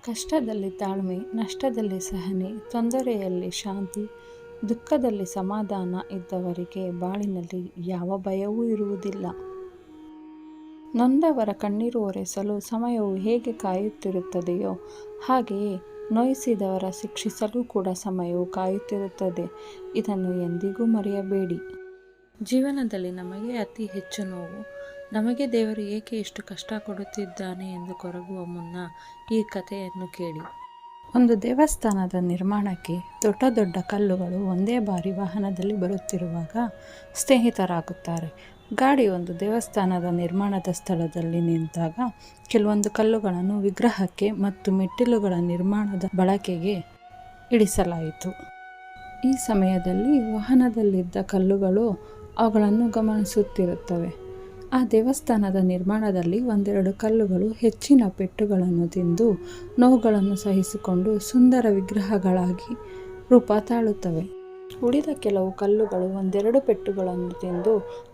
ಕಷ್ಟದಲ್ಲಿ ತಾಳ್ಮೆ, ನಷ್ಟದಲ್ಲಿ ಸಹನೆ, ತೊಂದರೆಯಲ್ಲಿ ಶಾಂತಿ, ದುಃಖದಲ್ಲಿ ಸಮಾಧಾನ ಇದ್ದವರಿಗೆ ಬಾಳಿನಲ್ಲಿ ಯಾವ ಭಯವೂ ಇರುವುದಿಲ್ಲ. ನೊಂದವರ ಕಣ್ಣೀರು ಒರೆಸಲು ಸಮಯವು ಹೇಗೆ ಕಾಯುತ್ತಿರುತ್ತದೆಯೋ ಹಾಗೆಯೇ ನೋಯಿಸಿದವರ ಶಿಕ್ಷಿಸಲು ಕೂಡ ಸಮಯವು ಕಾಯುತ್ತಿರುತ್ತದೆ. ಇದನ್ನು ಎಂದಿಗೂ ಮರೆಯಬೇಡಿ. ಜೀವನದಲ್ಲಿ ನಮಗೆ ಅತಿ ಹೆಚ್ಚು ನೋವು, ನಮಗೆ ದೇವರು ಏಕೆ ಇಷ್ಟು ಕಷ್ಟ ಕೊಡುತ್ತಿದ್ದಾನೆ ಎಂದು ಕೊರಗುವ ಮುನ್ನ ಈ ಕಥೆಯನ್ನು ಕೇಳಿ. ಒಂದು ದೇವಸ್ಥಾನದ ನಿರ್ಮಾಣಕ್ಕೆ ದೊಡ್ಡ ದೊಡ್ಡ ಕಲ್ಲುಗಳು ಒಂದೇ ಬಾರಿ ವಾಹನದಲ್ಲಿ ಬರುತ್ತಿರುವಾಗ ಸ್ನೇಹಿತರಾಗುತ್ತಾರೆ. ಗಾಡಿ ಒಂದು ದೇವಸ್ಥಾನದ ನಿರ್ಮಾಣದ ಸ್ಥಳದಲ್ಲಿ ನಿಂತಾಗ ಕೆಲವೊಂದು ಕಲ್ಲುಗಳನ್ನು ವಿಗ್ರಹಕ್ಕೆ ಮತ್ತು ಮೆಟ್ಟಿಲುಗಳ ನಿರ್ಮಾಣದ ಬಳಕೆಗೆ ಇಳಿಸಲಾಯಿತು. ಈ ಸಮಯದಲ್ಲಿ ವಾಹನದಲ್ಲಿದ್ದ ಕಲ್ಲುಗಳು ಅವುಗಳನ್ನು ಗಮನಿಸುತ್ತಿರುತ್ತವೆ. ಆ ದೇವಸ್ಥಾನದ ನಿರ್ಮಾಣದಲ್ಲಿ ಒಂದೆರಡು ಕಲ್ಲುಗಳು ಹೆಚ್ಚಿನ ಪೆಟ್ಟುಗಳನ್ನು ತಿಂದು ನೋವುಗಳನ್ನು ಸಹಿಸಿಕೊಂಡು ಸುಂದರ ವಿಗ್ರಹಗಳಾಗಿ ರೂಪ ತಾಳುತ್ತವೆ. ಉಳಿದ ಕೆಲವು ಕಲ್ಲುಗಳು ಒಂದೆರಡು ಪೆಟ್ಟುಗಳನ್ನು ತಿಂದು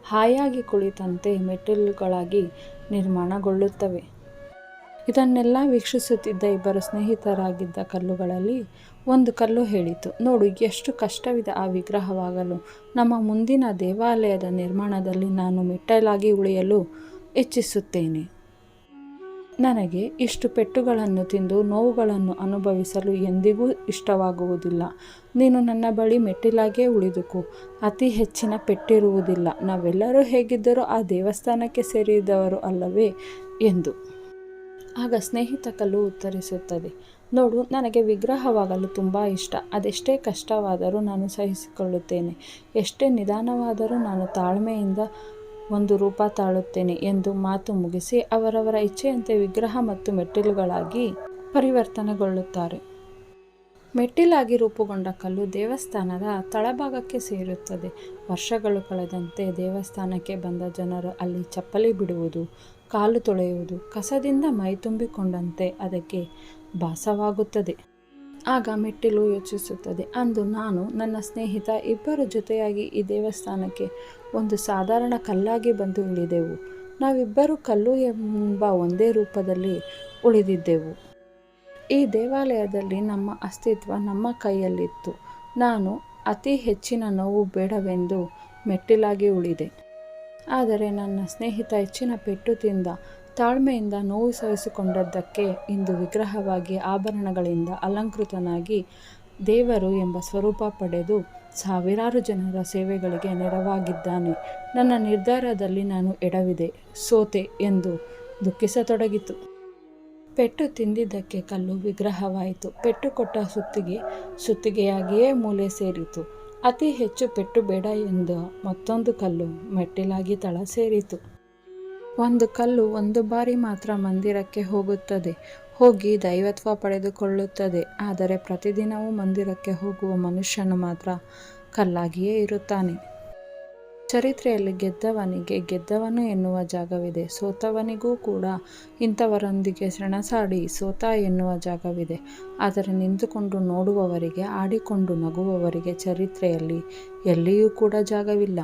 ಹಾಯಾಗಿ ಕುಳಿತಂತೆ ಮೆಟ್ಟಿಲುಗಳಾಗಿ ನಿರ್ಮಾಣಗೊಳ್ಳುತ್ತವೆ. ಇದನ್ನೆಲ್ಲ ವೀಕ್ಷಿಸುತ್ತಿದ್ದ ಇಬ್ಬರು ಸ್ನೇಹಿತರಾಗಿದ್ದ ಕಲ್ಲುಗಳಲ್ಲಿ ಒಂದು ಕಲ್ಲು ಹೇಳಿತು, ನೋಡು, ಎಷ್ಟು ಕಷ್ಟವಿದೆ ಆ ವಿಗ್ರಹವಾಗಲು. ನಮ್ಮ ಮುಂದಿನ ದೇವಾಲಯದ ನಿರ್ಮಾಣದಲ್ಲಿ ನಾನು ಮೆಟ್ಟಿಲಾಗಿ ಉಳಿಯಲು ಇಚ್ಛಿಸುತ್ತೇನೆ. ನನಗೆ ಇಷ್ಟು ಪೆಟ್ಟುಗಳನ್ನು ತಿಂದು ನೋವುಗಳನ್ನು ಅನುಭವಿಸಲು ಎಂದಿಗೂ ಇಷ್ಟವಾಗುವುದಿಲ್ಲ. ನೀನು ನನ್ನ ಬಳಿ ಮೆಟ್ಟಿಲಾಗೇ ಉಳಿದುಕೋ, ಅತಿ ಹೆಚ್ಚಿನ ಪೆಟ್ಟಿರುವುದಿಲ್ಲ. ನಾವೆಲ್ಲರೂ ಹೇಗಿದ್ದರೂ ಆ ದೇವಸ್ಥಾನಕ್ಕೆ ಸೇರಿದವರು ಅಲ್ಲವೇ ಎಂದು. ಆಗ ಸ್ನೇಹಿತ ಕಲ್ಲು ಉತ್ತರಿಸುತ್ತದೆ, ನೋಡು, ನನಗೆ ವಿಗ್ರಹವಾಗಲು ತುಂಬ ಇಷ್ಟ. ಅದೆಷ್ಟೇ ಕಷ್ಟವಾದರೂ ನಾನು ಸಹಿಸಿಕೊಳ್ಳುತ್ತೇನೆ. ಎಷ್ಟೇ ನಿಧಾನವಾದರೂ ನಾನು ತಾಳ್ಮೆಯಿಂದ ಒಂದು ರೂಪ ತಾಳುತ್ತೇನೆ ಎಂದು ಮಾತು ಮುಗಿಸಿ ಅವರವರ ಇಚ್ಛೆಯಂತೆ ವಿಗ್ರಹ ಮತ್ತು ಮೆಟ್ಟಿಲುಗಳಾಗಿ ಪರಿವರ್ತನೆಗೊಳ್ಳುತ್ತಾರೆ. ಮೆಟ್ಟಿಲಾಗಿ ರೂಪುಗೊಂಡ ಕಲ್ಲು ದೇವಸ್ಥಾನದ ತಳಭಾಗಕ್ಕೆ ಸೇರುತ್ತದೆ. ವರ್ಷಗಳು ಕಳೆದಂತೆ ದೇವಸ್ಥಾನಕ್ಕೆ ಬಂದ ಜನರು ಅಲ್ಲಿ ಚಪ್ಪಲಿ ಬಿಡುವುದು, ಕಾಲು ತೊಳೆಯುವುದು, ಕಸದಿಂದ ಮೈ ತುಂಬಿಕೊಂಡಂತೆ ಅದಕ್ಕೆ ಭಾಸವಾಗುತ್ತದೆ. ಆಗ ಮೆಟ್ಟಿಲು ಯೋಚಿಸುತ್ತದೆ, ಅಂದು ನಾನು ನನ್ನ ಸ್ನೇಹಿತ ಇಬ್ಬರು ಜೊತೆಯಾಗಿ ಈ ದೇವಸ್ಥಾನಕ್ಕೆ ಒಂದು ಸಾಧಾರಣ ಕಲ್ಲಾಗಿ ಬಂದು ಇಳಿದೆವು. ನಾವಿಬ್ಬರು ಕಲ್ಲು ಎಂಬ ಒಂದೇ ರೂಪದಲ್ಲಿ ಉಳಿದಿದ್ದೆವು. ಈ ದೇವಾಲಯದಲ್ಲಿ ನಮ್ಮ ಅಸ್ತಿತ್ವ ನಮ್ಮ ಕೈಯಲ್ಲಿತ್ತು. ನಾನು ಅತಿ ಹೆಚ್ಚಿನ ನೋವು ಬೇಡವೆಂದು ಮೆಟ್ಟಿಲಾಗಿ ಉಳಿದೆ. ಆದರೆ ನನ್ನ ಸ್ನೇಹಿತ ಹೆಚ್ಚಿನ ಪೆಟ್ಟು ತಿಂದ ತಾಳ್ಮೆಯಿಂದ ನೋವು ಸಹಿಸಿಕೊಂಡದ್ದಕ್ಕೆ ಇಂದು ವಿಗ್ರಹವಾಗಿ ಆಭರಣಗಳಿಂದ ಅಲಂಕೃತನಾಗಿ ದೇವರು ಎಂಬ ಸ್ವರೂಪ ಪಡೆದು ಸಾವಿರಾರು ಜನರ ಸೇವೆಗಳಿಗೆ ನೆರವಾಗಿದ್ದಾನೆ. ನನ್ನ ನಿರ್ಧಾರದಲ್ಲಿ ನಾನು ಎಡವಿದೆ, ಸೋತೆ ಎಂದು ದುಃಖಿಸತೊಡಗಿತು. ಪೆಟ್ಟು ತಿಂದಿದ್ದಕ್ಕೆ ಕಲ್ಲು ವಿಗ್ರಹವಾಯಿತು. ಪೆಟ್ಟು ಕೊಟ್ಟ ಸುತ್ತಿಗೆಯಾಗಿಯೇ ಮೂಲೆ ಸೇರಿತು. ಅತಿ ಹೆಚ್ಚು ಪೆಟ್ಟು ಬೇಡ ಎಂದು ಮತ್ತೊಂದು ಕಲ್ಲು ಮೆಟ್ಟಿಲಾಗಿ ತಳ ಸೇರಿತು. ಒಂದು ಕಲ್ಲು ಒಂದು ಬಾರಿ ಮಾತ್ರ ಮಂದಿರಕ್ಕೆ ಹೋಗುತ್ತದೆ, ಹೋಗಿ ದೈವತ್ವ ಪಡೆದುಕೊಳ್ಳುತ್ತದೆ. ಆದರೆ ಪ್ರತಿದಿನವೂ ಮಂದಿರಕ್ಕೆ ಹೋಗುವ ಮನುಷ್ಯನು ಮಾತ್ರ ಕಲ್ಲಾಗಿಯೇ ಇರುತ್ತಾನೆ. ಚರಿತ್ರೆಯಲ್ಲಿ ಗೆದ್ದವನಿಗೆ ಗೆದ್ದವನು ಎನ್ನುವ ಜಾಗವಿದೆ. ಸೋತವನಿಗೂ ಕೂಡ ಇಂಥವರೊಂದಿಗೆ ಸೆಣಸಾಡಿ ಸೋತ ಎನ್ನುವ ಜಾಗವಿದೆ. ಆದರೆ ನಿಂತುಕೊಂಡು ನೋಡುವವರಿಗೆ, ಆಡಿಕೊಂಡು ನಗುವವರಿಗೆ ಚರಿತ್ರೆಯಲ್ಲಿ ಎಲ್ಲಿಯೂ ಕೂಡ ಜಾಗವಿಲ್ಲ.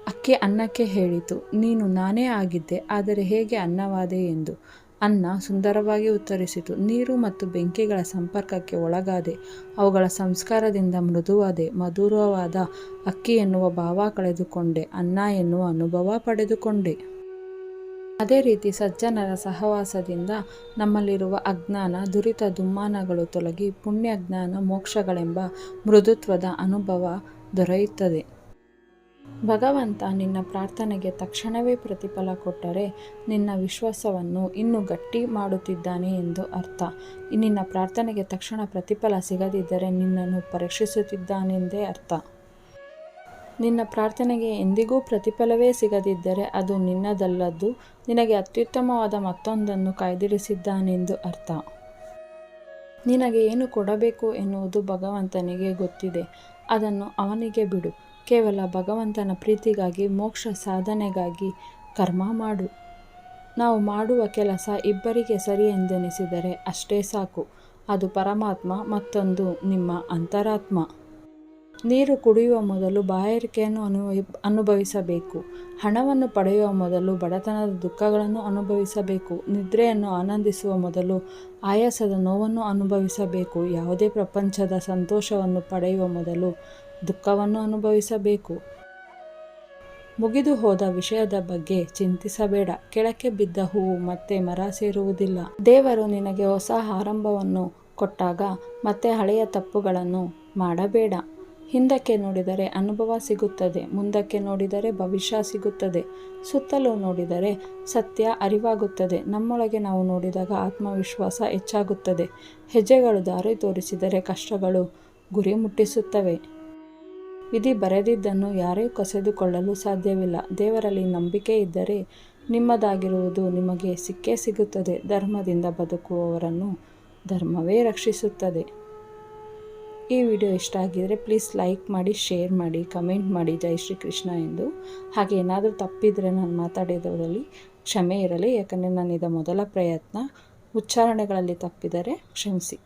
ಅಕ್ಕಿ ಅನ್ನಕ್ಕೆ ಹೇಳಿತು, ನೀನು ನಾನೇ ಆಗಿದ್ದೆ, ಆದರೆ ಹೇಗೆ ಅನ್ನವಾದೆ ಎಂದು. ಅನ್ನ ಸುಂದರವಾಗಿ ಉತ್ತರಿಸಿತು, ನೀರು ಮತ್ತು ಬೆಂಕಿಗಳ ಸಂಪರ್ಕಕ್ಕೆ ಒಳಗಾದೆ, ಅವುಗಳ ಸಂಸ್ಕಾರದಿಂದ ಮೃದುವಾದೆ, ಮಧುರವಾದ ಅಕ್ಕಿ ಎನ್ನುವ ಭಾವ ಕಳೆದುಕೊಂಡೆ, ಅನ್ನ ಎನ್ನುವ ಅನುಭವ ಪಡೆದುಕೊಂಡೆ. ಅದೇ ರೀತಿ ಸಜ್ಜನರ ಸಹವಾಸದಿಂದ ನಮ್ಮಲ್ಲಿರುವ ಅಜ್ಞಾನ, ದುರಿತ, ದುಮ್ಮಾನಗಳು ತೊಲಗಿ ಪುಣ್ಯ, ಜ್ಞಾನ, ಮೋಕ್ಷಗಳೆಂಬ ಮೃದುತ್ವದ ಅನುಭವ ದೊರೆಯುತ್ತದೆ. ಭಗವಂತ ನಿನ್ನ ಪ್ರಾರ್ಥನೆಗೆ ತಕ್ಷಣವೇ ಪ್ರತಿಫಲ ಕೊಟ್ಟರೆ ನಿನ್ನ ವಿಶ್ವಾಸವನ್ನು ಇನ್ನೂ ಗಟ್ಟಿ ಮಾಡುತ್ತಿದ್ದಾನೆ ಎಂದು ಅರ್ಥ. ನಿನ್ನ ಪ್ರಾರ್ಥನೆಗೆ ತಕ್ಷಣ ಪ್ರತಿಫಲ ಸಿಗದಿದ್ದರೆ ನಿನ್ನನ್ನು ಪರೀಕ್ಷಿಸುತ್ತಿದ್ದಾನೆಂದೇ ಅರ್ಥ. ನಿನ್ನ ಪ್ರಾರ್ಥನೆಗೆ ಎಂದಿಗೂ ಪ್ರತಿಫಲವೇ ಸಿಗದಿದ್ದರೆ ಅದು ನಿನ್ನದಲ್ಲದ್ದು, ನಿನಗೆ ಅತ್ಯುತ್ತಮವಾದ ಮತ್ತೊಂದನ್ನು ಕಾಯ್ದಿರಿಸಿದ್ದಾನೆಂದು ಅರ್ಥ. ನಿನಗೆ ಏನು ಕೊಡಬೇಕು ಎನ್ನುವುದು ಭಗವಂತನಿಗೆ ಗೊತ್ತಿದೆ. ಅದನ್ನು ಅವನಿಗೆ ಬಿಡು. ಕೇವಲ ಭಗವಂತನ ಪ್ರೀತಿಗಾಗಿ, ಮೋಕ್ಷ ಸಾಧನೆಗಾಗಿ ಕರ್ಮ ಮಾಡು. ನಾವು ಮಾಡುವ ಕೆಲಸ ಇಬ್ಬರಿಗೆ ಸರಿ ಎಂದೆನಿಸಿದರೆ ಅಷ್ಟೇ ಸಾಕು. ಅದು ಪರಮಾತ್ಮ, ಮತ್ತೊಂದು ನಿಮ್ಮ ಅಂತರಾತ್ಮ. ನೀರು ಕುಡಿಯುವ ಮೊದಲು ಬಾಯಾರಿಕೆಯನ್ನು ಅನುಭವಿಸಬೇಕು. ಹಣವನ್ನು ಪಡೆಯುವ ಮೊದಲು ಬಡತನದ ದುಃಖಗಳನ್ನು ಅನುಭವಿಸಬೇಕು. ನಿದ್ರೆಯನ್ನು ಆನಂದಿಸುವ ಮೊದಲು ಆಯಾಸದ ನೋವನ್ನು ಅನುಭವಿಸಬೇಕು. ಯಾವುದೇ ಪ್ರಪಂಚದ ಸಂತೋಷವನ್ನು ಪಡೆಯುವ ಮೊದಲು ದುಃಖವನ್ನು ಅನುಭವಿಸಬೇಕು. ಮುಗಿದು ಹೋದ ವಿಷಯದ ಬಗ್ಗೆ ಚಿಂತಿಸಬೇಡ. ಕೆಳಕ್ಕೆ ಬಿದ್ದ ಹೂವು ಮತ್ತೆ ಮರ ಸೇರುವುದಿಲ್ಲ. ದೇವರು ನಿನಗೆ ಹೊಸ ಆರಂಭವನ್ನು ಕೊಟ್ಟಾಗ ಮತ್ತೆ ಹಳೆಯ ತಪ್ಪುಗಳನ್ನು ಮಾಡಬೇಡ. ಹಿಂದಕ್ಕೆ ನೋಡಿದರೆ ಅನುಭವ ಸಿಗುತ್ತದೆ, ಮುಂದಕ್ಕೆ ನೋಡಿದರೆ ಭವಿಷ್ಯ ಸಿಗುತ್ತದೆ, ಸುತ್ತಲೂ ನೋಡಿದರೆ ಸತ್ಯ ಅರಿವಾಗುತ್ತದೆ. ನಮ್ಮೊಳಗೆ ನಾವು ನೋಡಿದಾಗ ಆತ್ಮವಿಶ್ವಾಸ ಹೆಚ್ಚಾಗುತ್ತದೆ. ಹೆಜ್ಜೆಗಳು ದಾರಿ ತೋರಿಸಿದರೆ ಕಷ್ಟಗಳು ಗುರಿ ಮುಟ್ಟಿಸುತ್ತವೆ. ವಿಧಿ ಬರೆದಿದ್ದನ್ನು ಯಾರೂ ಕಸಿದುಕೊಳ್ಳಲು ಸಾಧ್ಯವಿಲ್ಲ. ದೇವರಲ್ಲಿ ನಂಬಿಕೆ ಇದ್ದರೆ ನಿಮ್ಮದಾಗಿರುವುದು ನಿಮಗೆ ಸಿಕ್ಕೇ ಸಿಗುತ್ತದೆ. ಧರ್ಮದಿಂದ ಬದುಕುವವರನ್ನು ಧರ್ಮವೇ ರಕ್ಷಿಸುತ್ತದೆ. ಈ ವಿಡಿಯೋ ಇಷ್ಟ ಆಗಿದರೆ ಪ್ಲೀಸ್ ಲೈಕ್ ಮಾಡಿ, ಶೇರ್ ಮಾಡಿ, ಕಮೆಂಟ್ ಮಾಡಿ ಜೈ ಶ್ರೀ ಕೃಷ್ಣ ಎಂದು. ಹಾಗೆ ಏನಾದರೂ ತಪ್ಪಿದರೆ ನಾನು ಮಾತಾಡಿರೋದ್ರಲ್ಲಿ ಕ್ಷಮೆ ಇರಲಿ, ಯಾಕಂದರೆ ನನ್ನಿದ ಮೊದಲ ಪ್ರಯತ್ನ. ಉಚ್ಚಾರಣೆಗಳಲ್ಲಿ ತಪ್ಪಿದರೆ ಕ್ಷಮಿಸಿ.